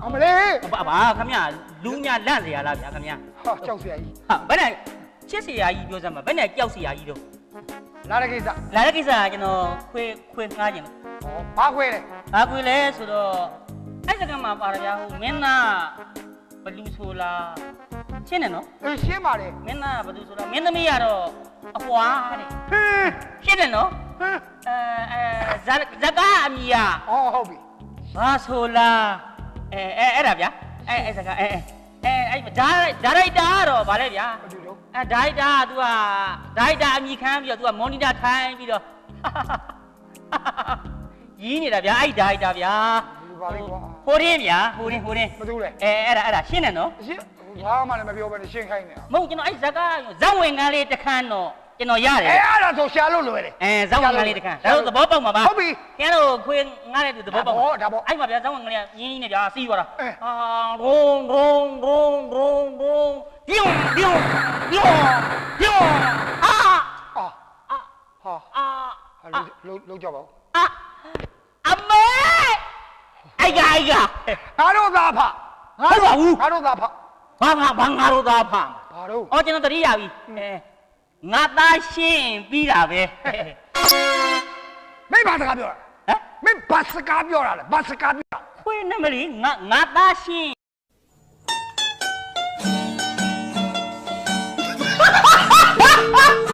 အမလေးဘာခမရလူညာလန့်เสียလားဗျာခမရဟာကြောက်เสียကြီးဟာဘယ်နဲ့ချစ်เสียကြီးပြောစမ်းပါဘယ်နဲ့ကြောက်เสียကြီးတော့လာတဲ့ကိစ္စကျွန်တော်ခွေငှားခြင်းဟောဘာခွေလဲဘာခွေလဲဆိုတော့အဲ့စကမှာပါရဗျာဟိုမင်းသားဘလူဆိုလားရှင်းတယ်နော်အေးရှင်းပါလေမင်းသားဘလူဆိုလားမင်းသမီးကတော့အပွားတဲ့ဟင်းရှင်းတယ်နော်ဟင်းဇကားအမီယာဟုတ်ပြီဘာဆိုလားအဲ့ဒါဗျာအဲ့စကားအဲ့ဒါရိုက်တာကတော့ဗာလဲဗျာဒါရိုက်တာက तू ကဒါရိုက်တာအမိခံပြီးတော့ तू ကမော်နီတာထိုင်ပြီးတော့ရီးနေတာဗျာအဲ့ဒါရိုက်တာဗျာဟိုရင်းဗျာဟိုရင်းမတူလဲအဲ့ဒါရှင်းတယ်နော်ရှင်းဘာမှလည်းမပြောဘဲနဲ့ရှင်းခိုင်းနေတာမဟုတ်ကျွန်တော်အဲ့ဇကားဇက်ဝင်ကန်းလေးတစ်ခန်းတော့ကျွန်တော်ရတယ်အဲ့ဒါဆိုရှာလို့လွယ်တယ်ဇက်ဝင်ကန်းလေးတစ်ခန်းဒါတော့သဘောပေါက်မှာပါဟုတ်ပြီခင်ဗျားတို့ခွေငားတဲ့သဘောပေါက်ဟောဒါပေါ့အဲ့မှာဗျာဇက်ဝင်ကန်းလေးရင်းနေဗျာစီးသွားတာရုံပြုံလုံးကြပါဦးအမေအိုင်ကငါတို့သားဖငါတို့သားဖဘာငါတို့သားဖဘာတို့အော်ကျွန်တော်တတိယပြီငါသားရှင်းပြီးတာပဲမင်းဘာစကားပြောတာဟမ်မင်းဘာစကားပြောတာလဲဘာစကားပြောတာခွေးနမလီငါသားရှင်း